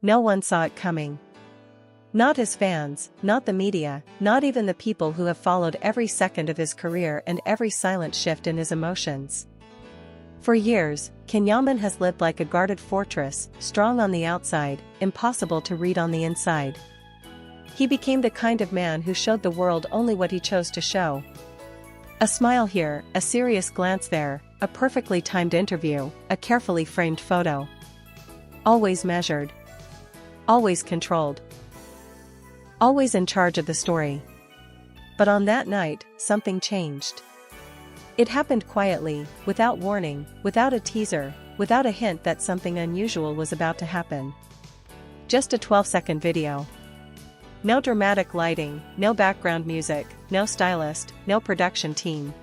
No one saw it coming. Not his fans, not the media, not even the people who have followed every second of his career and every silent shift in his emotions. For years, Can Yaman has lived like a guarded fortress, strong on the outside, impossible to read on the inside. He became the kind of man who showed the world only what he chose to show. A smile here, a serious glance there, a perfectly timed interview, a carefully framed photo. Always measured. Always controlled. Always in charge of the story. But on that night, something changed. It happened quietly, without warning, without a teaser, without a hint that something unusual was about to happen. Just a 12-second video. No dramatic lighting, no background music, no stylist, no production team.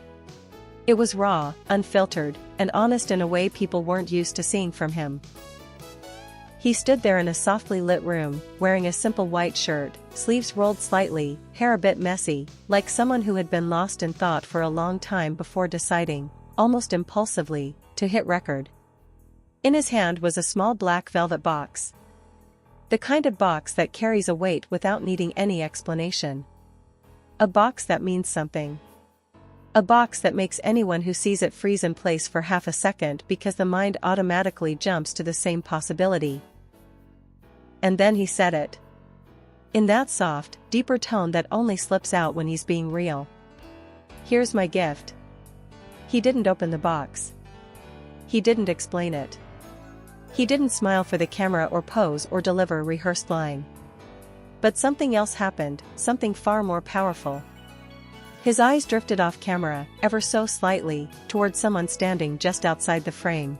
It was raw, unfiltered, and honest in a way people weren't used to seeing from him. He stood there in a softly lit room, wearing a simple white shirt, sleeves rolled slightly, hair a bit messy, like someone who had been lost in thought for a long time before deciding, almost impulsively, to hit record. In his hand was a small black velvet box. The kind of box that carries a weight without needing any explanation. A box that means something. A box that makes anyone who sees it freeze in place for half a second because the mind automatically jumps to the same possibility. And then he said it. In that soft, deeper tone that only slips out when he's being real. Here's my gift. He didn't open the box. He didn't explain it. He didn't smile for the camera or pose or deliver a rehearsed line. But something else happened, something far more powerful. His eyes drifted off camera, ever so slightly, toward someone standing just outside the frame.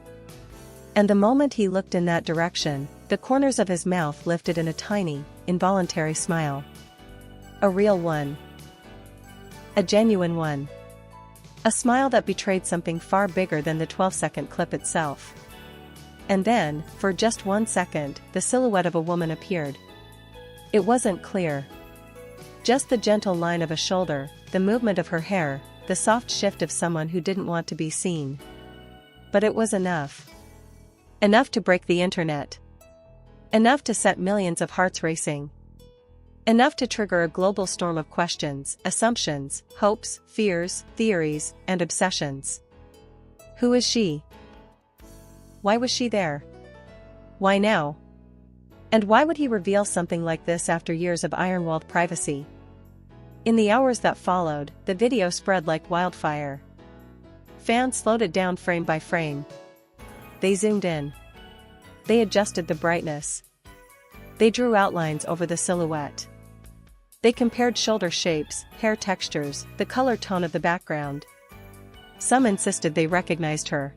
And the moment he looked in that direction, the corners of his mouth lifted in a tiny, involuntary smile. A real one. A genuine one. A smile that betrayed something far bigger than the 12-second clip itself. And then, for just 1 second, the silhouette of a woman appeared. It wasn't clear. Just the gentle line of a shoulder, the movement of her hair, the soft shift of someone who didn't want to be seen. But it was enough. Enough to break the internet. Enough to set millions of hearts racing. Enough to trigger a global storm of questions, assumptions, hopes, fears, theories, and obsessions. Who is she? Why was she there? Why now? And why would he reveal something like this after years of iron-walled privacy? In the hours that followed, the video spread like wildfire. Fans slowed it down frame by frame. They zoomed in. They adjusted the brightness. They drew outlines over the silhouette. They compared shoulder shapes, hair textures, the color tone of the background. Some insisted they recognized her.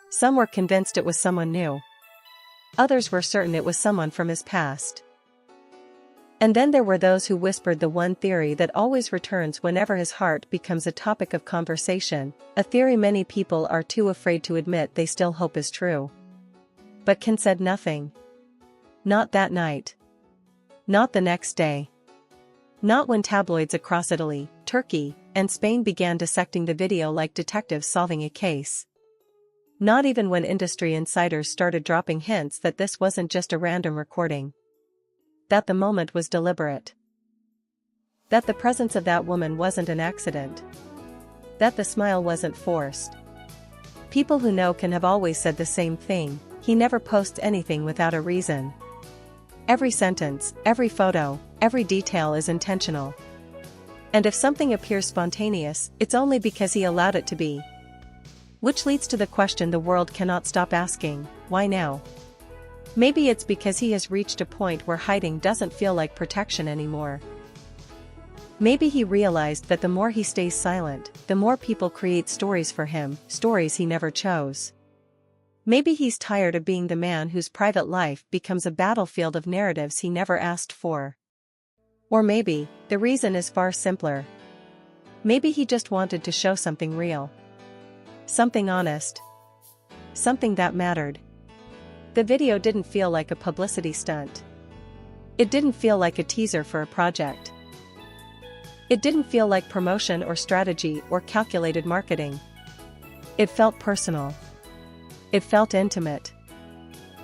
Some were convinced it was someone new. Others were certain it was someone from his past. And then there were those who whispered the one theory that always returns whenever his heart becomes a topic of conversation, a theory many people are too afraid to admit they still hope is true. But Can said nothing. Not that night. Not the next day. Not when tabloids across Italy, Turkey, and Spain began dissecting the video like detectives solving a case. Not even when industry insiders started dropping hints that this wasn't just a random recording. That the moment was deliberate. That the presence of that woman wasn't an accident. That the smile wasn't forced. People who know Can have always said the same thing: he never posts anything without a reason. Every sentence, every photo, every detail is intentional. And if something appears spontaneous, it's only because he allowed it to be. Which leads to the question the world cannot stop asking: why now? Maybe it's because he has reached a point where hiding doesn't feel like protection anymore. Maybe he realized that the more he stays silent, the more people create stories for him, stories he never chose. Maybe he's tired of being the man whose private life becomes a battlefield of narratives he never asked for. Or maybe, the reason is far simpler. Maybe he just wanted to show something real. Something honest. Something that mattered. The video didn't feel like a publicity stunt. It didn't feel like a teaser for a project. It didn't feel like promotion or strategy or calculated marketing. It felt personal. It felt intimate.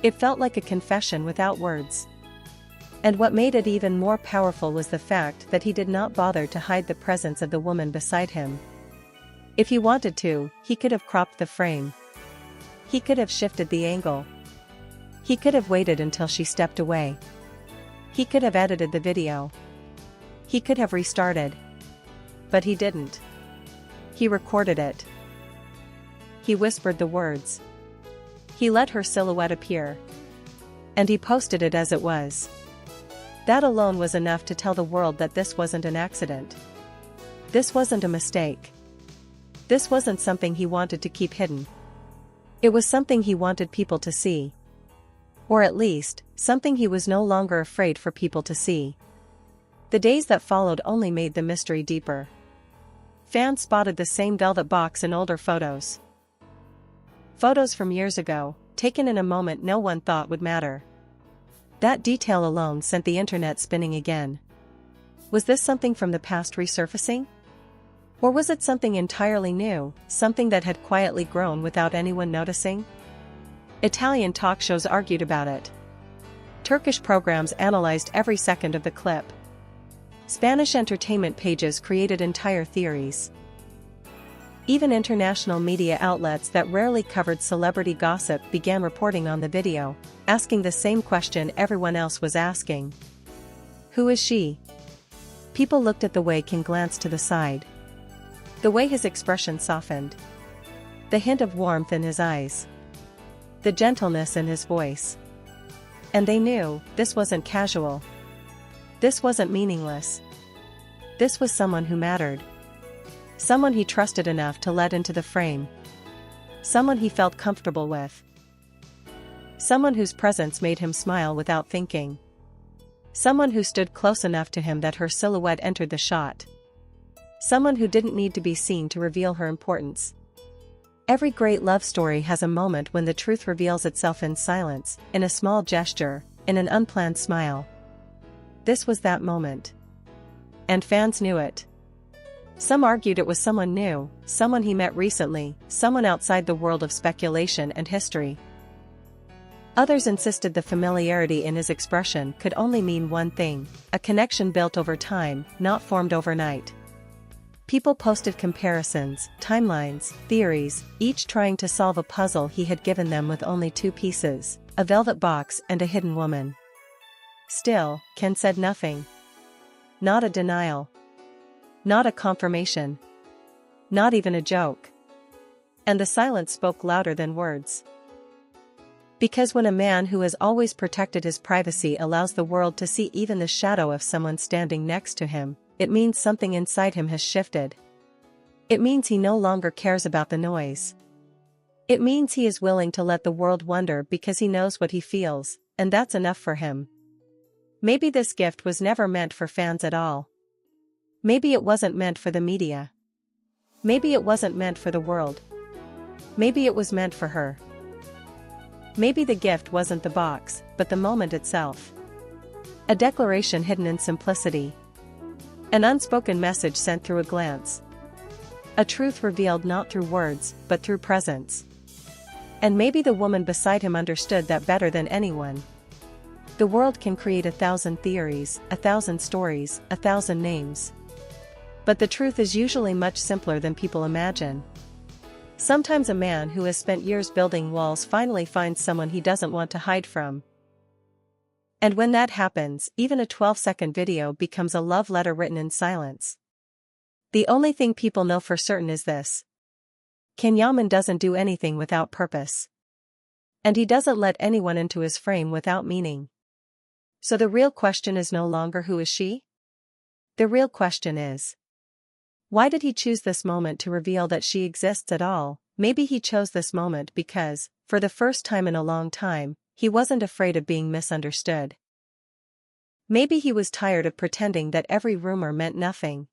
It felt like a confession without words. And what made it even more powerful was the fact that he did not bother to hide the presence of the woman beside him. If he wanted to, he could have cropped the frame. He could have shifted the angle. He could have waited until she stepped away. He could have edited the video. He could have restarted. But he didn't. He recorded it. He whispered the words. He let her silhouette appear. And he posted it as it was. That alone was enough to tell the world that this wasn't an accident. This wasn't a mistake. This wasn't something he wanted to keep hidden. It was something he wanted people to see. Or at least, something he was no longer afraid for people to see. The days that followed only made the mystery deeper. Fans spotted the same velvet box in older photos. Photos from years ago, taken in a moment no one thought would matter. That detail alone sent the internet spinning again. Was this something from the past resurfacing? Or was it something entirely new, something that had quietly grown without anyone noticing? Italian talk shows argued about it. Turkish programs analyzed every second of the clip. Spanish entertainment pages created entire theories. Even international media outlets that rarely covered celebrity gossip began reporting on the video, asking the same question everyone else was asking. Who is she? People looked at the way Can glanced to the side. The way his expression softened. The hint of warmth in his eyes. The gentleness in his voice. And they knew, this wasn't casual. This wasn't meaningless. This was someone who mattered. Someone he trusted enough to let into the frame. Someone he felt comfortable with. Someone whose presence made him smile without thinking. Someone who stood close enough to him that her silhouette entered the shot. Someone who didn't need to be seen to reveal her importance. Every great love story has a moment when the truth reveals itself in silence, in a small gesture, in an unplanned smile. This was that moment. And fans knew it. Some argued it was someone new, someone he met recently, someone outside the world of speculation and history. Others insisted the familiarity in his expression could only mean one thing, a connection built over time, not formed overnight. People posted comparisons, timelines, theories, each trying to solve a puzzle he had given them with only two pieces, a velvet box and a hidden woman. Still, Can said nothing. Not a denial. Not a confirmation. Not even a joke. And the silence spoke louder than words. Because when a man who has always protected his privacy allows the world to see even the shadow of someone standing next to him, it means something inside him has shifted. It means he no longer cares about the noise. It means he is willing to let the world wonder because he knows what he feels, and that's enough for him. Maybe this gift was never meant for fans at all. Maybe it wasn't meant for the media. Maybe it wasn't meant for the world. Maybe it was meant for her. Maybe the gift wasn't the box, but the moment itself. A declaration hidden in simplicity. An unspoken message sent through a glance. A truth revealed not through words, but through presence. And maybe the woman beside him understood that better than anyone. The world can create 1,000 theories, 1,000 stories, 1,000 names. But the truth is usually much simpler than people imagine. Sometimes a man who has spent years building walls finally finds someone he doesn't want to hide from. And when that happens, even a 12-second video becomes a love letter written in silence. The only thing people know for certain is this. Can Yaman doesn't do anything without purpose. And he doesn't let anyone into his frame without meaning. So the real question is no longer who is she? The real question is, why did he choose this moment to reveal that she exists at all? Maybe he chose this moment because, for the first time in a long time, he wasn't afraid of being misunderstood. Maybe he was tired of pretending that every rumor meant nothing.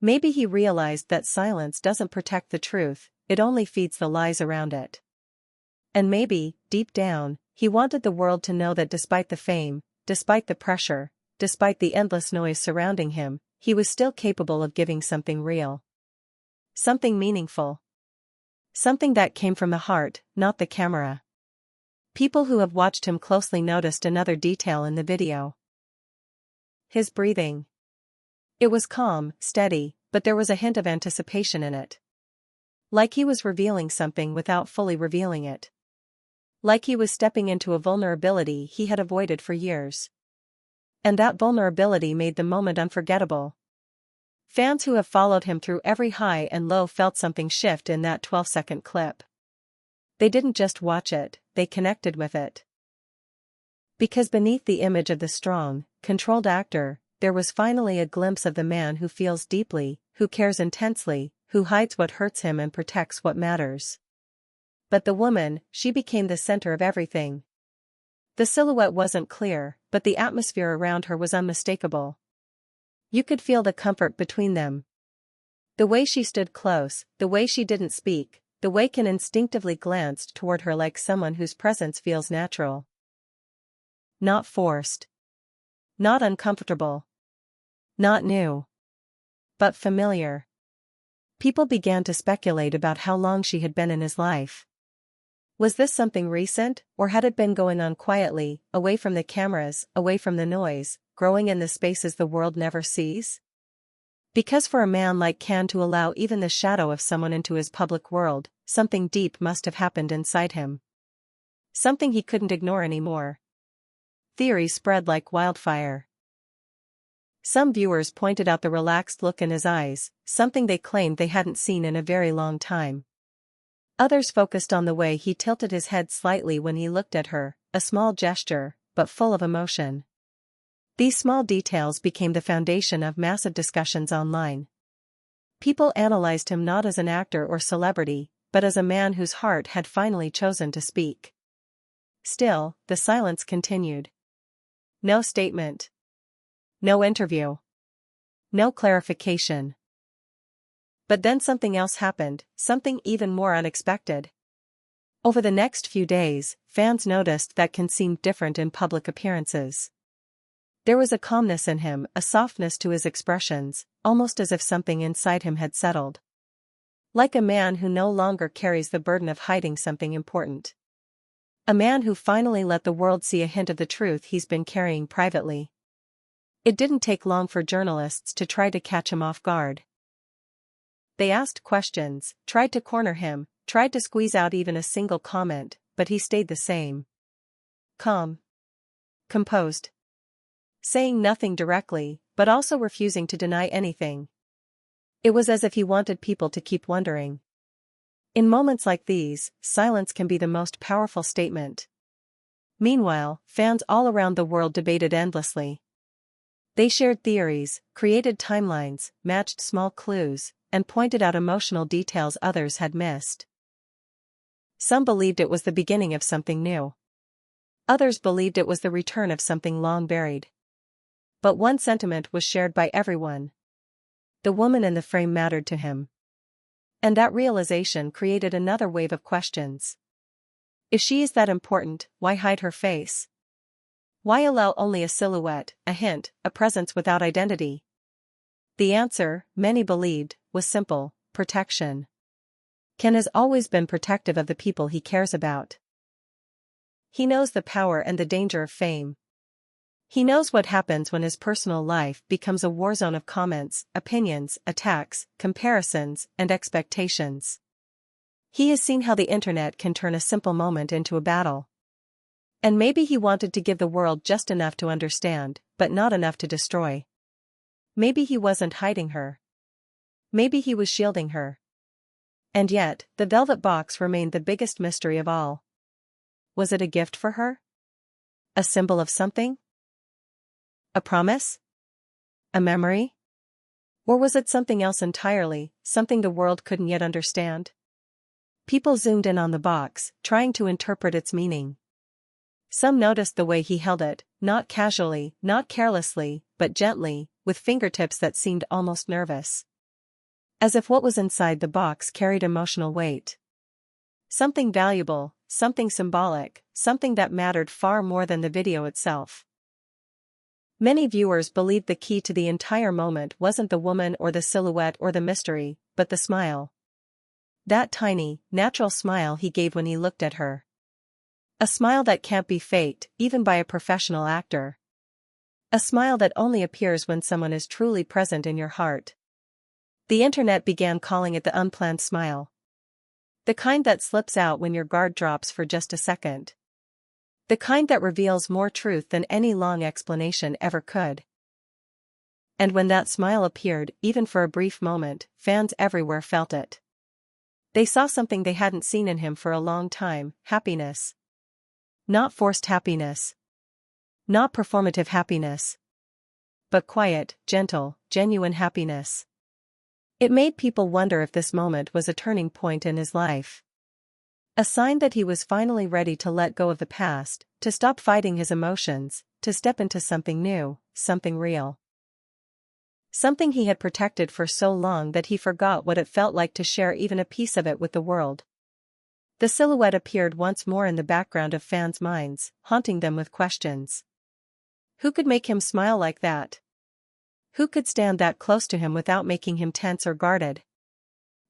Maybe he realized that silence doesn't protect the truth, it only feeds the lies around it. And maybe, deep down, he wanted the world to know that despite the fame, despite the pressure, despite the endless noise surrounding him, he was still capable of giving something real. Something meaningful. Something that came from the heart, not the camera. People who have watched him closely noticed another detail in the video. His breathing. It was calm, steady, but there was a hint of anticipation in it. Like he was revealing something without fully revealing it. Like he was stepping into a vulnerability he had avoided for years. And that vulnerability made the moment unforgettable. Fans who have followed him through every high and low felt something shift in that 12-second clip. They didn't just watch it, they connected with it. Because beneath the image of the strong, controlled actor, there was finally a glimpse of the man who feels deeply, who cares intensely, who hides what hurts him and protects what matters. But the woman, she became the center of everything. The silhouette wasn't clear, but the atmosphere around her was unmistakable. You could feel the comfort between them. The way she stood close, the way she didn't speak, the way Can instinctively glanced toward her like someone whose presence feels natural. Not forced. Not uncomfortable. Not new. But familiar. People began to speculate about how long she had been in his life. Was this something recent, or had it been going on quietly, away from the cameras, away from the noise, growing in the spaces the world never sees? Because for a man like Can to allow even the shadow of someone into his public world, something deep must have happened inside him. Something he couldn't ignore anymore. Theories spread like wildfire. Some viewers pointed out the relaxed look in his eyes, something they claimed they hadn't seen in a very long time. Others focused on the way he tilted his head slightly when he looked at her, a small gesture, but full of emotion. These small details became the foundation of massive discussions online. People analyzed him not as an actor or celebrity, but as a man whose heart had finally chosen to speak. Still, the silence continued. No statement. No interview. No clarification. But then something else happened, something even more unexpected. Over the next few days, fans noticed that Can seemed different in public appearances. There was a calmness in him, a softness to his expressions, almost as if something inside him had settled. Like a man who no longer carries the burden of hiding something important. A man who finally let the world see a hint of the truth he's been carrying privately. It didn't take long for journalists to try to catch him off guard. They asked questions, tried to corner him, tried to squeeze out even a single comment, but he stayed the same. Calm. Composed. Saying nothing directly, but also refusing to deny anything. It was as if he wanted people to keep wondering. In moments like these, silence can be the most powerful statement. Meanwhile, fans all around the world debated endlessly. They shared theories, created timelines, matched small clues, and pointed out emotional details others had missed. Some believed it was the beginning of something new. Others believed it was the return of something long buried. But one sentiment was shared by everyone. The woman in the frame mattered to him. And that realization created another wave of questions. If she is that important, why hide her face? Why allow only a silhouette, a hint, a presence without identity? The answer, many believed, was simple: protection. Can has always been protective of the people he cares about. He knows the power and the danger of fame. He knows what happens when his personal life becomes a war zone of comments, opinions, attacks, comparisons, and expectations. He has seen how the internet can turn a simple moment into a battle. And maybe he wanted to give the world just enough to understand, but not enough to destroy. Maybe he wasn't hiding her. Maybe he was shielding her. And yet, the velvet box remained the biggest mystery of all. Was it a gift for her? A symbol of something? A promise? A memory? Or was it something else entirely, something the world couldn't yet understand? People zoomed in on the box, trying to interpret its meaning. Some noticed the way he held it, not casually, not carelessly, but gently, with fingertips that seemed almost nervous. As if what was inside the box carried emotional weight. Something valuable, something symbolic, something that mattered far more than the video itself. Many viewers believed the key to the entire moment wasn't the woman or the silhouette or the mystery, but the smile. That tiny, natural smile he gave when he looked at her. A smile that can't be faked, even by a professional actor. A smile that only appears when someone is truly present in your heart. The internet began calling it the unplanned smile. The kind that slips out when your guard drops for just a second. The kind that reveals more truth than any long explanation ever could. And when that smile appeared, even for a brief moment, fans everywhere felt it. They saw something they hadn't seen in him for a long time: happiness. Not forced happiness. Not performative happiness. But quiet, gentle, genuine happiness. It made people wonder if this moment was a turning point in his life. A sign that he was finally ready to let go of the past, to stop fighting his emotions, to step into something new, something real. Something he had protected for so long that he forgot what it felt like to share even a piece of it with the world. The silhouette appeared once more in the background of fans' minds, haunting them with questions. Who could make him smile like that? Who could stand that close to him without making him tense or guarded?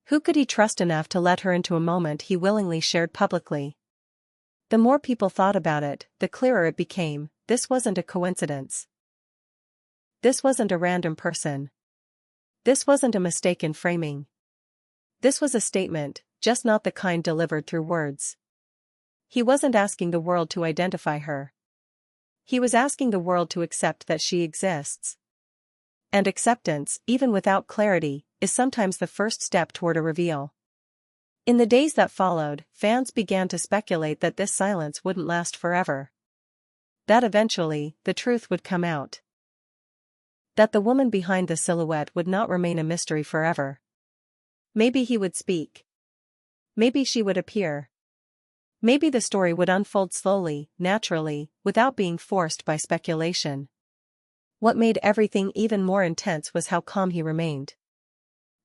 Who could he trust enough to let her into a moment he willingly shared publicly? The more people thought about it, the clearer it became: this wasn't a coincidence. This wasn't a random person. This wasn't a mistake in framing. This was a statement, just not the kind delivered through words. He wasn't asking the world to identify her. He was asking the world to accept that she exists. And acceptance, even without clarity, is sometimes the first step toward a reveal. In the days that followed, fans began to speculate that this silence wouldn't last forever. That eventually, the truth would come out. That the woman behind the silhouette would not remain a mystery forever. Maybe he would speak. Maybe she would appear. Maybe the story would unfold slowly, naturally, without being forced by speculation. What made everything even more intense was how calm he remained.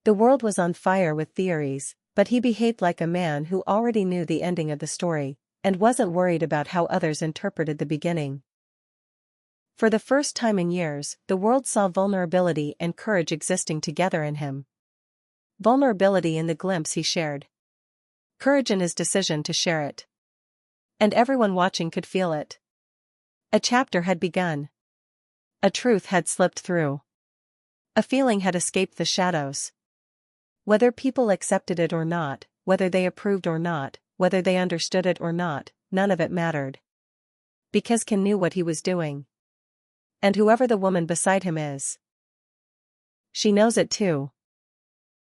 The world was on fire with theories, but he behaved like a man who already knew the ending of the story, and wasn't worried about how others interpreted the beginning. For the first time in years, the world saw vulnerability and courage existing together in him. Vulnerability in the glimpse he shared. Courage in his decision to share it. And everyone watching could feel it. A chapter had begun. A truth had slipped through. A feeling had escaped the shadows. Whether people accepted it or not, whether they approved or not, whether they understood it or not, none of it mattered. Because Can knew what he was doing. And whoever the woman beside him is, she knows it too.